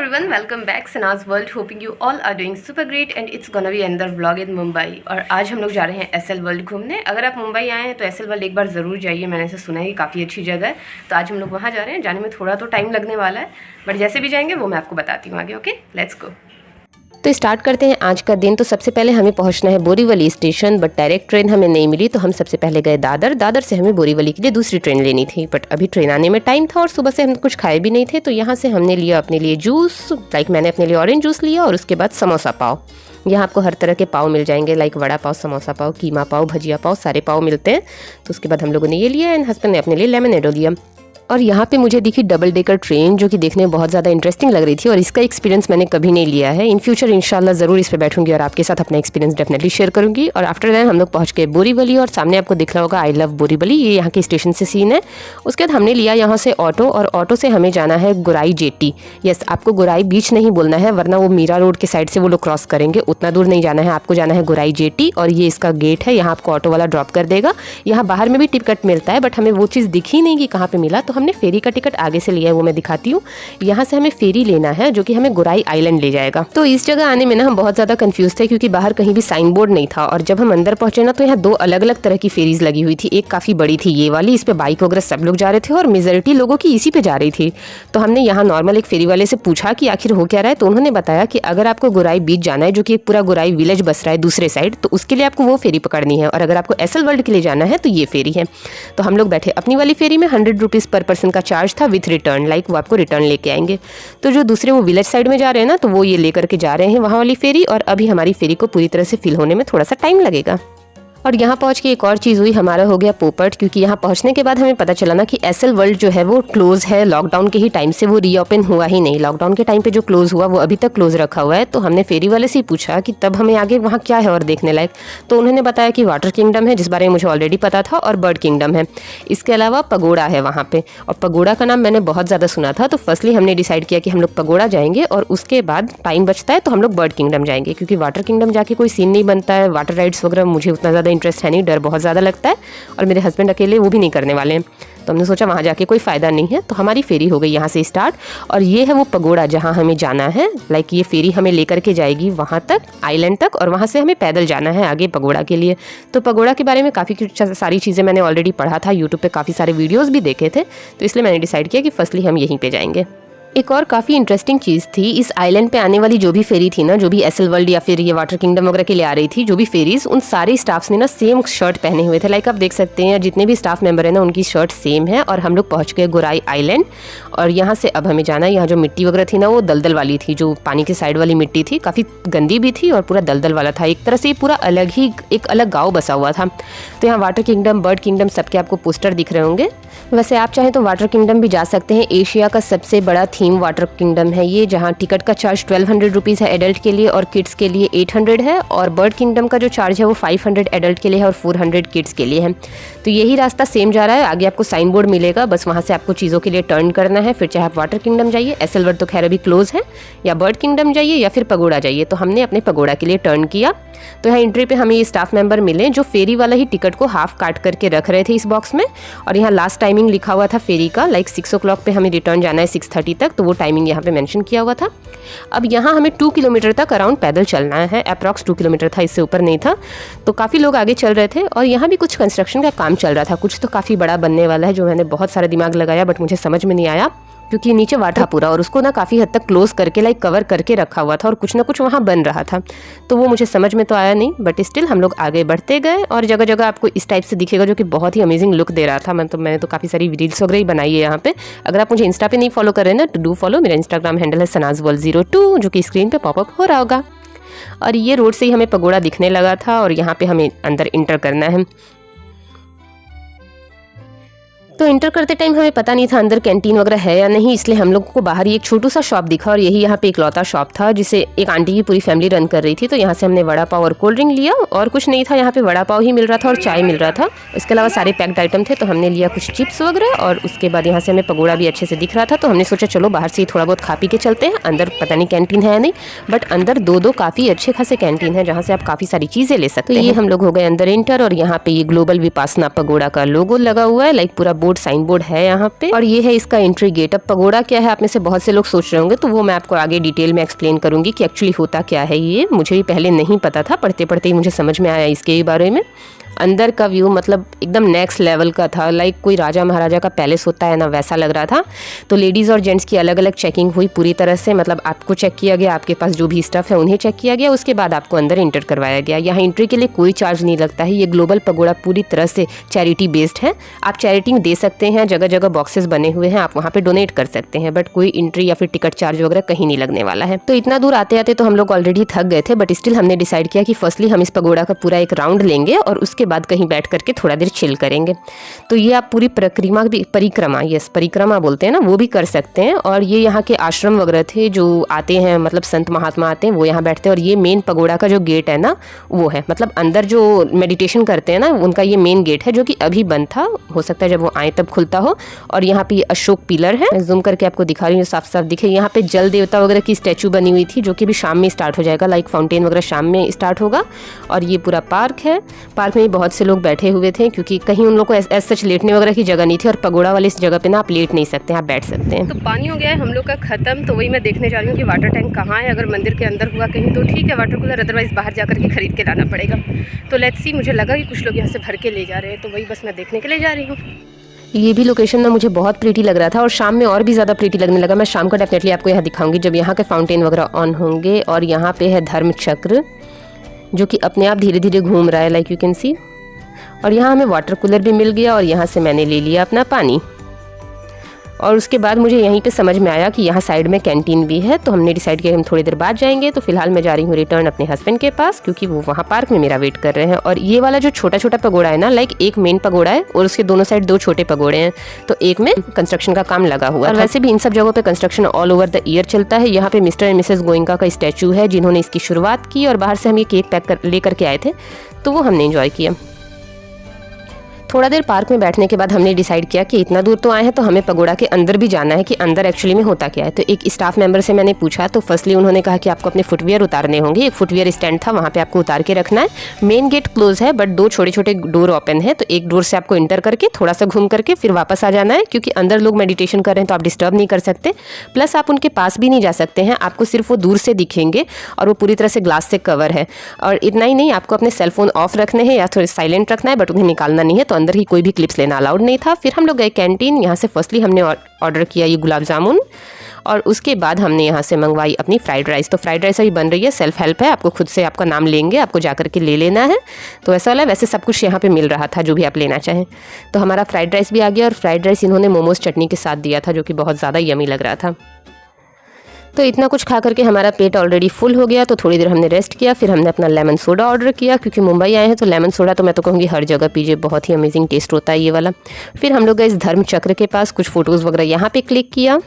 everyone, welcome back Sana's World. Hoping you all are doing super great and it's gonna be another vlog in Mumbai. और आज हम लोग जा रहे हैं एसएल वर्ल्ड घूमने। अगर आप मुंबई आए हैं तो एसएल वर्ल्ड एक बार ज़रूर जाइए, मैंने ऐसा सुना है कि काफ़ी अच्छी जगह है। तो आज हम लोग वहाँ जा रहे हैं। जाने में थोड़ा तो टाइम लगने वाला है, बट जैसे भी जाएंगे वो मैं आपको बताती हूँ आगे। Okay, let's go. तो स्टार्ट करते हैं आज का दिन। तो सबसे पहले हमें पहुंचना है Borivali station, but direct train हमें नहीं मिली, तो हम सबसे पहले गए दादर से हमें बोरीवली के लिए दूसरी ट्रेन लेनी थी। बट अभी ट्रेन आने में टाइम था और सुबह से हम कुछ खाए भी नहीं थे, तो यहाँ से हमने लिया अपने लिए जूस। मैंने अपने लिए ऑरेंज जूस लिया और उसके बाद समोसा पाव। यहाँ आपको हर तरह के पाव मिल जाएंगे, लाइक वड़ा पाव, समोसा पाव, कीमा पाव, भजिया पाव, सारे पाव मिलते हैं। तो उसके बाद हम लोगों ने ये लिया एंड हस्बैंड ने अपने लिए लेमनेडो लिया। और यहाँ पे मुझे दिखी डबल डेकर ट्रेन, जो कि देखने में बहुत ज़्यादा इंटरेस्टिंग लग रही थी और इसका एक्सपीरियंस मैंने कभी नहीं लिया है। इन फ्यूचर इंशाल्लाह ज़रूर इस पे बैठूंगी और आपके साथ अपना एक्सपीरियंस डेफिनेटली शेयर करूंगी। और आफ्टर दैट हम लोग पहुँच गए बोरीवली और सामने आपको दिख रहा होगा आई लव बोरीवली, ये यहाँ के स्टेशन से सीन है। उसके बाद हमने लिया यहाँ से ऑटो और ऑटो से हमें जाना है गुराई जेटी। यस, आपको गुराई बीच नहीं बोलना है, वरना वो मीरा रोड के साइड से वो लोग क्रॉस करेंगे। उतना दूर नहीं जाना है, आपको जाना है गुराई जेटी और ये इसका गेट है। यहाँ आपको ऑटो वाला ड्रॉप कर देगा। यहाँ बाहर में भी टिकट मिलता है, बट हमें वो चीज़ दिखी नहीं कि कहाँ पर मिला, तो हमने फेरी का टिकट आगे से लिया है, वो मैं दिखाती हूँ। यहाँ से हमें फेरी लेना है जो कि हमें गुराई आइलैंड ले जाएगा। तो इस जगह आने में ना हम बहुत ज़्यादा कंफ्यूज थे, क्योंकि बाहर कहीं भी साइन बोर्ड नहीं था। और जब हम अंदर पहुंचे ना, तो यहाँ दो अलग अलग तरह की फेरीज लगी हुई थी। एक काफ़ी बड़ी थी ये वाली, इस पे बाइक वगैरह सब लोग जा रहे थे और मेजोरिटी लोगों की इसी पे जा रही थी। तो हमने यहाँ नॉर्मल एक फेरी वाले से पूछा कि आखिर हो क्या रहा है, तो उन्होंने बताया कि अगर आपको गुराई बीच जाना है, जो कि एक पूरा गुराई विलेज बस रहा है दूसरे साइड, तो उसके लिए आपको वो फेरी पकड़नी है। और अगर आपको एसएल वर्ल्ड के लिए जाना है तो ये फेरी है। तो हम लोग बैठे अपनी वाली फेरी में। 100 रुपीज़ पर पर्सन का चार्ज था विथ रिटर्न, लाइक वो आपको रिटर्न लेके आएंगे। तो जो दूसरे वो विलेज साइड में जा रहे हैं ना, तो वो ये लेकर के जा रहे हैं वहाँ वाली फेरी। और अभी हमारी फेरी को पूरी तरह से फिल होने में थोड़ा सा टाइम लगेगा। और यहाँ पहुँच के एक और चीज़ हुई, हमारा हो गया पोपट, क्योंकि यहाँ पहुँचने के बाद हमें पता चला ना कि एसएल वर्ल्ड जो है वो क्लोज है। लॉकडाउन के ही टाइम से वो रीओपन हुआ ही नहीं। लॉकडाउन के टाइम पे जो क्लोज हुआ वो अभी तक क्लोज रखा हुआ है। तो हमने फेरी वाले से ही पूछा कि तब हमें आगे वहाँ क्या है और देखने लायक। तो उन्होंने बताया कि वाटर किंगडम है, जिस बारे में मुझे ऑलरेडी पता था, और बर्ड किंगडम है। इसके अलावा पगोड़ा है वहाँ पे, और पगोड़ा का नाम मैंने बहुत ज़्यादा सुना था। तो फर्स्टली हमने डिसाइड किया कि हम लोग पगोड़ा जाएंगे और उसके बाद टाइम बचता है तो हम लोग बर्ड किंगडम जाएंगे, क्योंकि वाटर किंगडम जाके कोई सीन नहीं बनता है। वाटर राइड्स वगैरह मुझे उतना ज़्यादा इंटरेस्ट है नहीं, डर बहुत ज़्यादा लगता है, और मेरे हस्बैंड अकेले वो भी नहीं करने वाले हैं। तो हमने सोचा वहाँ जाके कोई फ़ायदा नहीं है। तो हमारी फेरी हो गई यहाँ से स्टार्ट, और ये है वो पगोड़ा जहाँ हमें जाना है। लाइक ये फेरी हमें लेकर के जाएगी वहाँ तक, आइलैंड तक, और वहाँ से हमें पैदल जाना है आगे पगोड़ा के लिए। तो पगोड़ा के बारे में काफ़ी सारी चीज़ें मैंने ऑलरेडी पढ़ा था, यूट्यूब पे काफ़ी सारे वीडियोज़ भी देखे थे। तो इसलिए मैंने डिसाइड किया कि फर्स्टली हम यहीं पर जाएंगे। एक और काफ़ी इंटरेस्टिंग चीज़ थी, इस आइलैंड पे आने वाली जो भी फेरी थी ना, जो भी एसएल वर्ल्ड या फिर ये वाटर किंगडम वगैरह के लिए आ रही थी, जो भी फेरीज, उन सारे स्टाफ्स ने ना सेम शर्ट पहने हुए थे। लाइक आप देख सकते हैं जितने भी स्टाफ मेंबर है ना, उनकी शर्ट सेम है। और हम लोग पहुंच गए गुराई आइलैंड, और यहाँ से अब हमें जाना है। यहाँ जो मिट्टी वगैरह थी ना, वो दलदल वाली थी, जो पानी के साइड वाली मिट्टी थी, काफ़ी गंदी भी थी और पूरा दलदल वाला था। एक तरह से पूरा अलग ही एक अलग गाँव बसा हुआ था। तो यहाँ वाटर किंगडम, बर्ड किंगडम सबके आपको पोस्टर दिख रहे होंगे। वैसे आप चाहें तो वाटर किंगडम भी जा सकते हैं। एशिया का सबसे बड़ा थीम वाटर किंगडम है ये, जहाँ टिकट का चार्ज 1200 रुपीज़ है एडल्ट के लिए, और किड्स के लिए 800 है। और बर्ड किंगडम का जो चार्ज है वो 500 एडल्ट के लिए है और 400 किड्स के लिए है। तो यही रास्ता सेम जा रहा है। आगे आपको साइन बोर्ड मिलेगा, बस वहाँ से आपको चीज़ों के लिए टर्न करना है। फिर चाहे आप वाटर किंगडम जाइए, एसएल वर्ल्ड तो खैर अभी क्लोज है, या बर्ड किंगडम जाइए या फिर पगोड़ा जाइए। तो हमने अपने पगोड़ा के लिए टर्न किया। तो यहाँ एंट्री पे हमें ये स्टाफ मेंबर मिले, जो फेरी वाला ही टिकट को हाफ काट करके रख रहे थे इस बॉक्स में। और यहाँ लास्ट टाइमिंग लिखा हुआ था फेरी का, लाइक 6 o'clock पे हमें रिटर्न जाना है 6:30 तक, तो वो टाइमिंग यहाँ पे मेंशन किया हुआ था। अब यहाँ हमें 2 किलोमीटर तक अराउंड पैदल चलना है, अप्रॉक्स 2 किलोमीटर था, इससे ऊपर नहीं था। तो काफ़ी लोग आगे चल रहे थे, और यहाँ भी कुछ कंस्ट्रक्शन का काम चल रहा था। कुछ तो काफ़ी बड़ा बनने वाला है, जो मैंने बहुत सारा दिमाग लगाया बट मुझे समझ में नहीं आया, क्योंकि नीचे वाटर पूरा, और उसको ना काफ़ी हद तक क्लोज करके लाइक कवर करके रखा हुआ था, और कुछ ना कुछ वहाँ बन रहा था। तो वो मुझे समझ में तो आया नहीं, बट स्टिल हम लोग आगे बढ़ते गए। और जगह जगह आपको इस टाइप से दिखेगा, जो कि बहुत ही अमेजिंग लुक दे रहा था। मैंने तो काफ़ी सारी रील्स वगैरह ही बनाई है यहाँ पे। अगर आप मुझे इंस्टा पे नहीं फॉलो कर रहे हैं ना, तो डू फॉलो। मेरा इंस्टाग्राम हैंडल है सनाज वर्ल्ड 02, जो कि स्क्रीन पे पॉपअप हो रहा होगा। और ये रोड से ही हमें पगोड़ा दिखने लगा था, और यहाँ पे हमें अंदर इंटर करना है। तो इंटर करते टाइम हमें पता नहीं था अंदर कैंटीन वगैरह है या नहीं, इसलिए हम लोगों को बाहर ही एक छोटू सा शॉप दिखा, और यही यहाँ पे एक लौता शॉप था जिसे एक आंटी की पूरी फैमिली रन कर रही थी। तो यहाँ से हमने वड़ा पाव और कोल्ड ड्रिंक लिया, और कुछ नहीं था यहाँ पे, वड़ा पाव ही मिल रहा था और चाय मिल रहा था। इसके अलावा सारे पैक्ड आइटम थे। तो हमने लिया कुछ चिप्स वगैरह, और उसके बाद यहाँ से हमें पगोड़ा भी अच्छे से दिख रहा था। तो हमने सोचा चलो बाहर से ही थोड़ा बहुत खा पी के चलते हैं। अंदर पता नहीं कैंटीन है या नहीं, बट अंदर दो काफ़ी अच्छे खासे कैंटीन है, जहाँ से आप काफ़ी सारी चीज़ें ले सकते हैं। तो ये हम लोग हो गए अंदर इंटर, और यहाँ पे ये ग्लोबल विपासना पगोड़ा का लोगो लगा हुआ है, लाइक पूरा बोर्ड साइन बोर्ड है यहाँ पे, और ये है इसका एंट्री गेट। अब पगोड़ा क्या है आप में से बहुत से लोग सोच रहे होंगे, तो वो मैं आपको आगे डिटेल में एक्सप्लेन करूंगी कि एक्चुअली होता क्या है। ये मुझे भी पहले नहीं पता था, पढ़ते पढ़ते ही मुझे समझ में आया इसके बारे में। अंदर का व्यू मतलब एकदम नेक्स्ट लेवल का था, लाइक कोई राजा महाराजा का पैलेस होता है ना, वैसा लग रहा था। तो लेडीज़ और जेंट्स की अलग अलग चेकिंग हुई पूरी तरह से, मतलब आपको चेक किया गया, आपके पास जो भी स्टफ़ है उन्हें चेक किया गया, उसके बाद आपको अंदर इंटर करवाया गया। यहाँ एंट्री के लिए कोई चार्ज नहीं लगता है। ये ग्लोबल पगोड़ा पूरी तरह से चैरिटी बेस्ड है। आप चैरिटी दे सकते हैं, जगह जगह बॉक्सेस बने हुए हैं, आप वहाँ पे डोनेट कर सकते हैं, बट कोई एंट्री या फिर टिकट चार्ज वगैरह कहीं नहीं लगने वाला है। तो इतना दूर आते आते तो हम लोग ऑलरेडी थक गए थे, बट स्टिल हमने डिसाइड किया कि फर्स्टली हम इस पगोड़ा का पूरा एक राउंड लेंगे और उसके बाद कहीं बैठ करके थोड़ा देर चिल करेंगे। तो ये आप पूरी परिक्रमा बोलते हैं ना, वो भी कर सकते हैं। और ये यहाँ के आश्रम वगैरह थे जो आते हैं, मतलब संत महात्मा आते हैं, वो यहाँ बैठते हैं। और ये मेन पगोड़ा का जो गेट है ना, वो है, मतलब अंदर जो मेडिटेशन करते हैं ना, उनका ये मेन गेट है, जो कि अभी बंद था, हो सकता है जब वो आए तब खुलता हो। और यहाँ पे अशोक पिलर है, मैं जूम करके आपको दिखा रही हूँ, साफ साफ दिखे। यहाँ पे जल देवता वगैरह की स्टैचू बनी हुई थी, जो कि भी शाम में स्टार्ट हो जाएगा, लाइक फाउंटेन वगैरह शाम में स्टार्ट होगा। और ये पूरा पार्क है, पार्क में बहुत से लोग बैठे हुए थे, क्योंकि कहीं उन लोग को एज सच लेटने वगैरह की जगह नहीं थी, और पगोड़ा वाले इस जगह पे ना आप लेट नहीं सकते, आप बैठ सकते हैं। तो पानी हो गया है हम लोग का खत्म, तो वही मैं देखने जा रही हूँ कि वाटर टैंक कहाँ है। अगर मंदिर के अंदर हुआ कहीं तो ठीक है वाटर कूलर, अदरवाइज बाहर जाकर के खरीद के लाना पड़ेगा। तो लेट्स सी, मुझे लगा कि कुछ लोग यहाँ से भर के ले जा रहे हैं, तो वही बस मैं देखने के लिए जा रही हूँ। ये भी लोकेशन ना मुझे बहुत प्रीटी लग रहा था, और शाम में और भी ज़्यादा प्रीटी लगने लगा। मैं शाम को डेफिनेटली आपको यहाँ दिखाऊंगी जब यहाँ के फाउंटेन वगैरह ऑन होंगे। और यहाँ पे है धर्म चक्र, जो कि अपने आप धीरे धीरे घूम रहा है, लाइक यू कैन सी। और यहाँ हमें वाटर कूलर भी मिल गया, और यहाँ से मैंने ले लिया अपना पानी। और उसके बाद मुझे यहीं पे समझ में आया कि यहाँ साइड में कैंटीन भी है, तो हमने डिसाइड किया हम थोड़ी देर बाद जाएंगे। तो फिलहाल मैं जा रही हूँ रिटर्न अपने हस्बैंड के पास, क्योंकि वो वहाँ पार्क में मेरा वेट कर रहे हैं। और ये वाला जो छोटा छोटा पगोड़ा है ना, लाइक एक मेन पगोड़ा है और उसके दोनों साइड दो छोटे पगोड़े हैं, तो एक में कंस्ट्रक्शन का काम लगा हुआ है। और वैसे भी इन सब जगहों पे construction all over the year चलता है। यहाँ पे मिस्टर एंड मिसेस गोयनका का स्टैचू है, जिन्होंने इसकी शुरुआत की, और बाहर से हम ये केक पैक लेकर के आए थे, तो वो हमने इंजॉय किया। थोड़ा देर पार्क में बैठने के बाद हमने डिसाइड किया कि इतना दूर तो आए हैं, तो हमें पगोड़ा के अंदर भी जाना है कि अंदर एक्चुअली में होता क्या है। तो एक स्टाफ मेंबर से मैंने पूछा, तो फर्स्टली उन्होंने कहा कि आपको अपने फुटवियर उतारने होंगे। एक फुटवियर स्टैंड था, वहाँ पे आपको उतार के रखना है। मेन गेट क्लोज है, बट दो छोटे छोटे डोर ओपन है, तो एक डोर से आपको इंटर करके थोड़ा सा घूम करके फिर वापस आ जाना है, क्योंकि अंदर लोग मेडिटेशन कर रहे हैं तो आप डिस्टर्ब नहीं कर सकते। प्लस आप उनके पास भी नहीं जा सकते हैं, आपको सिर्फ वो दूर से दिखेंगे, और वो पूरी तरह से ग्लास से कवर है। और इतना ही नहीं, आपको अपने सेलफोन ऑफ रखने हैं या थोड़े साइलेंट रखना है, बट उन्हें निकालना नहीं है। तो अंदर ही कोई भी क्लिप्स लेना अलाउड नहीं था। फिर हम लोग गए कैंटीन, यहाँ से फर्स्टली हमने ऑर्डर किया ये गुलाब जामुन, और उसके बाद हमने यहाँ से मंगवाई अपनी फ्राइड राइस। तो फ्राइड राइस अभी बन रही है, सेल्फ हेल्प है, आपको खुद से आपका नाम लेंगे, आपको जा करके ले लेना है। तो ऐसा वाला वैसे सब कुछ यहाँ पे मिल रहा था, जो भी आप लेना चाहें। तो हमारा फ्राइड राइस भी आ गया, और फ्राइड राइस इन्होंने मोमोज चटनी के साथ दिया था, जो कि बहुत ज़्यादा यमी लग रहा था। तो इतना कुछ खा करके हमारा पेट ऑलरेडी फुल हो गया, तो थोड़ी देर हमने रेस्ट किया। फिर हमने अपना लेमन सोडा ऑर्डर किया, क्योंकि मुंबई आए हैं तो लेमन सोडा तो मैं तो कहूँगी हर जगह पीजिए, बहुत ही अमेजिंग टेस्ट होता है ये वाला। फिर हम लोग गए इस धर्म चक्र के पास, कुछ फ़ोटोज़ वगैरह यहाँ पे क्लिक किया।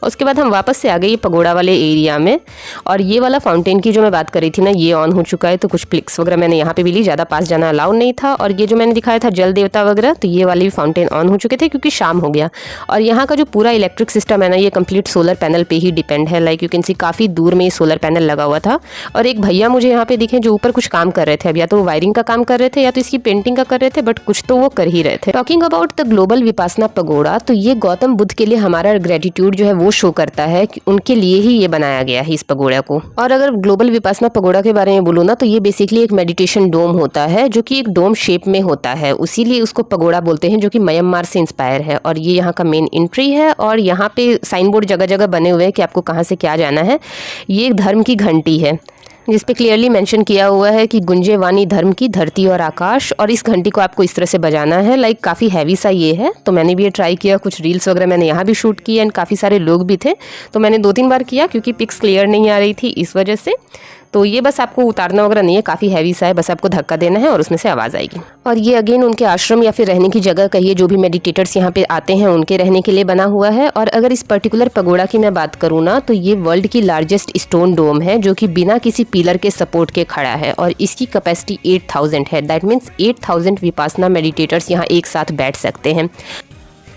उसके बाद हम वापस से आ गए पगोड़ा वाले एरिया में। और ये वाला फाउंटेन की जो मैं बात कर रही थी ना, ये ऑन हो चुका है, तो कुछ पिक्स वगैरह मैंने यहाँ पे भी ली, ज़्यादा पास जाना अलाउड नहीं था। और ये जो मैंने दिखाया था जल देवता वगैरह, तो ये वाले भी फाउंटेन ऑन हो चुके थे, क्योंकि शाम हो गया। और यहाँ का जो पूरा इलेक्ट्रिक सिस्टम है ना, ये कंप्लीट सोलर पैनल पे ही डिपेंड है, लाइक यू कैन सी काफ़ी दूर में ये सोलर पैनल लगा हुआ था। और एक भैया मुझे यहाँ पे दिखे जो ऊपर कुछ काम कर रहे थे, अब या तो वो वायरिंग का काम कर रहे थे या तो इसकी पेंटिंग का कर रहे थे, बट कुछ तो वो कर ही रहे थे। Talking about the global Vipassana pagoda, तो ये गौतम बुद्ध के लिए हमारा ग्रेटिट्यूड जो है वो शो करता है, उनके लिए ही ये बनाया गया है इस पगोड़ा को। और अगर ग्लोबल विपासना पगोड़ा के बारे में बोलूँ ना, तो ये बेसिकली एक मेडिटेशन डोम होता है, जो कि एक डोम शेप में होता है, इसीलिए उसको पगोड़ा बोलते हैं, जो कि म्यांमार से इंस्पायर है। और ये यहाँ का मेन एंट्री है, और यहाँ पे साइन बोर्ड जगह जगह बने हुए हैं कि आपको कहाँ से क्या जाना है। ये एक धर्म की घंटी है, जिस पे क्लियरली मेंशन किया हुआ है कि गुंजे वाणी धर्म की धरती और आकाश। और इस घंटी को आपको इस तरह से बजाना है, लाइक काफ़ी हैवी सा ये है। तो मैंने भी ये ट्राई किया, कुछ रील्स वगैरह मैंने यहाँ भी शूट किया, एंड काफ़ी सारे लोग भी थे, तो मैंने 2-3 बार किया, क्योंकि पिक्स क्लियर नहीं आ रही थी इस वजह से। तो ये बस आपको उतारना वगैरह नहीं है, काफ़ी हैवी सा है, बस आपको धक्का देना है और उसमें से आवाज़ आएगी। और ये अगेन उनके आश्रम या फिर रहने की जगह कहिए, जो भी मेडिटेटर्स यहाँ पे आते हैं उनके रहने के लिए बना हुआ है। और अगर इस पर्टिकुलर पगोड़ा की मैं बात करूँ ना, तो ये वर्ल्ड की लार्जेस्ट स्टोन डोम है, जो कि बिना किसी पिलर के सपोर्ट के खड़ा है, और इसकी कैपेसिटी 8000 है। दैट मीन्स 8000 विपासना मेडिटेटर्स यहाँ एक साथ बैठ सकते हैं।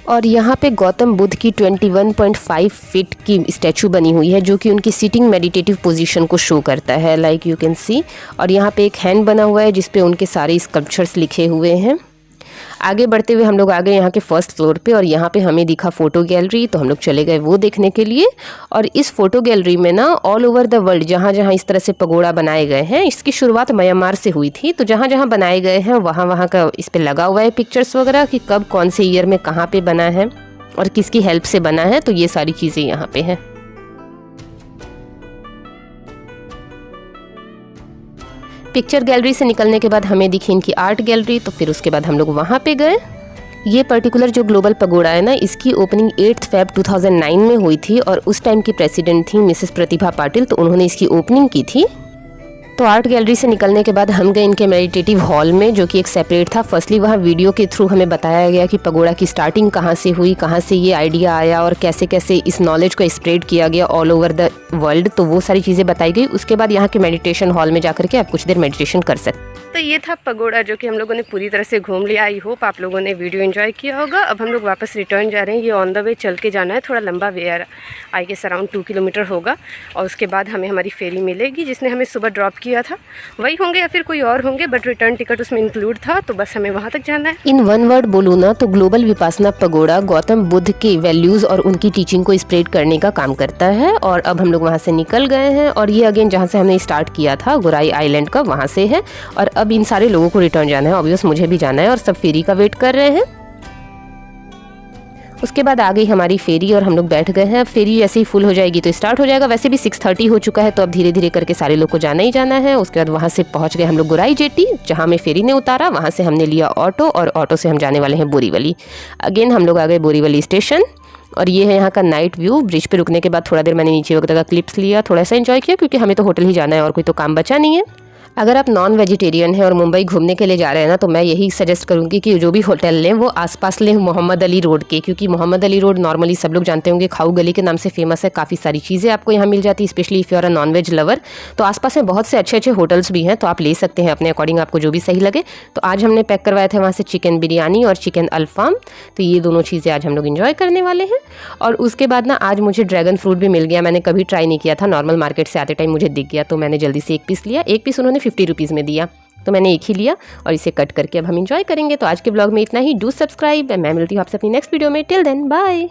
और यहाँ पे गौतम बुद्ध की 21.5 फीट की स्टैचू बनी हुई है, जो कि उनकी सिटिंग मेडिटेटिव पोजीशन को शो करता है, लाइक यू कैन सी। और यहाँ पे एक हैंड बना हुआ है, जिस पे उनके सारे स्कल्पचर्स लिखे हुए हैं। आगे बढ़ते हुए हम लोग आ गए यहाँ के फर्स्ट फ्लोर पे और यहाँ पे हमें दिखा फ़ोटो गैलरी, तो हम लोग चले गए वो देखने के लिए। और इस फ़ोटो गैलरी में ना ऑल ओवर द वर्ल्ड जहाँ जहाँ इस तरह से पगोड़ा बनाए गए हैं, इसकी शुरुआत म्यांमार से हुई थी। तो जहाँ जहाँ बनाए गए हैं वहाँ वहाँ का इस पर लगा हुआ है पिक्चर्स वगैरह कि कब कौन से ईयर में कहाँ पे बना है और किसकी हेल्प से बना है, तो ये सारी चीज़ें यहाँ पे हैं। पिक्चर गैलरी से निकलने के बाद हमें दिखी इनकी आर्ट गैलरी, तो फिर उसके बाद हम लोग वहाँ पे गए। ये पर्टिकुलर जो ग्लोबल पगोड़ा है ना, इसकी ओपनिंग 8 Feb 2009 में हुई थी और उस टाइम की प्रेसिडेंट थी मिसेस प्रतिभा पाटिल, तो उन्होंने इसकी ओपनिंग की थी। तो आर्ट गैलरी से निकलने के बाद हम गए इनके मेडिटेटिव हॉल में, जो कि एक सेपरेट था। फर्स्टली वहाँ वीडियो के थ्रू हमें बताया गया कि पगोड़ा की स्टार्टिंग कहाँ से हुई, कहाँ से ये आइडिया आया और कैसे कैसे इस नॉलेज को स्प्रेड किया गया ऑल ओवर द वर्ल्ड, तो वो सारी चीज़ें बताई गई। उसके बाद यहाँ के मेडिटेशन हॉल में जाकर के आप कुछ देर मेडिटेशन कर सकते। तो ये था पगोड़ा जो कि हम लोगों ने पूरी तरह से घूम लिया। आई होप आप लोगों ने वीडियो एंजॉय किया होगा। अब हम लोग वापस रिटर्न जा रहे हैं। ये ऑन द वे चल के जाना है, थोड़ा लंबा वे है, आई गेस अराउंड 2 किलोमीटर होगा। और उसके बाद हमें हमारी फेरी मिलेगी जिसने हमें सुबह ड्रॉप किया था, वही होंगे या फिर कोई और होंगे, बट रिटर्न टिकट उसमें इंक्लूड था, तो बस हमें वहाँ तक जाना है। इन वन वर्ड बोलूँ ना तो ग्लोबल विपासना पगोड़ा गौतम बुद्ध के वैल्यूज़ और उनकी टीचिंग को स्प्रेड करने का काम करता है। और अब हम लोग वहाँ से निकल गए हैं और ये अगेन जहाँ से हमने स्टार्ट किया था गोराई आइलैंड का, वहाँ से है। और अब इन सारे लोगों को रिटर्न जाना है, ऑब्वियस मुझे भी जाना है, और सब फेरी का वेट कर रहे हैं। उसके बाद आ गई हमारी फेरी और हम लोग बैठ गए हैं। अब फेरी ऐसे ही फुल हो जाएगी तो स्टार्ट हो जाएगा। वैसे भी 6:30 हो चुका है, तो अब धीरे धीरे करके सारे लोग को जाना ही जाना है। उसके बाद वहाँ से पहुँच गए हम लोग गोराई जेटी, जहाँ हमें फेरी ने उतारा। वहाँ से हमने लिया ऑटो और ऑटो से हम जाने वाले हैं बोरीवली। अगेन हम लोग आ गए बोरीवली स्टेशन और ये है यहाँ का नाइट व्यू। ब्रिज पे रुकने के बाद थोड़ा देर मैंने नीचे वगैरह का क्लिप्स लिया, थोड़ा सा एंजॉय किया, क्योंकि हमें तो होटल ही जाना है और कोई तो काम बचा नहीं है। अगर आप नॉन वेजिटेरियन हैं और मुंबई घूमने के लिए जा रहे हैं ना, तो मैं यही सजेस्ट करूंगी कि जो भी होटल लें वो आसपास लें मोहम्मद अली रोड के, क्योंकि मोहम्मद अली रोड नॉर्मली सब लोग जानते होंगे खाऊ गली के नाम से फेमस है। काफ़ी सारी चीज़ें आपको यहाँ मिल जाती है, specially if you are a non veg lover. तो आसपास में बहुत से अच्छे अच्छे होटल्स भी हैं, तो आप ले सकते हैं अपने अकॉर्डिंग, आपको जो भी सही लगे। तो आज हमने पैक करवाए थे वहाँ से चिकन बिरयानी और चिकन अल्फाम, तो ये दोनों चीज़ें आज हम लोग इंजॉय करने वाले हैं। और उसके बाद ना आज मुझे ड्रैगन फ्रूट भी मिल गया। मैंने कभी ट्राई नहीं किया था, नॉर्मल मार्केट से आते टाइम मुझे दिख गया, तो मैंने जल्दी से 1 पीस लिया। 1 पीस उन्होंने 50 रुपीज़ में दिया, तो मैंने एक ही लिया और इसे कट करके अब हम इंजॉय करेंगे। तो आज के ब्लॉग में इतना ही। Do subscribe. मैं मिलती हूँ आपसे अपनी नेक्स्ट वीडियो में। Till then bye.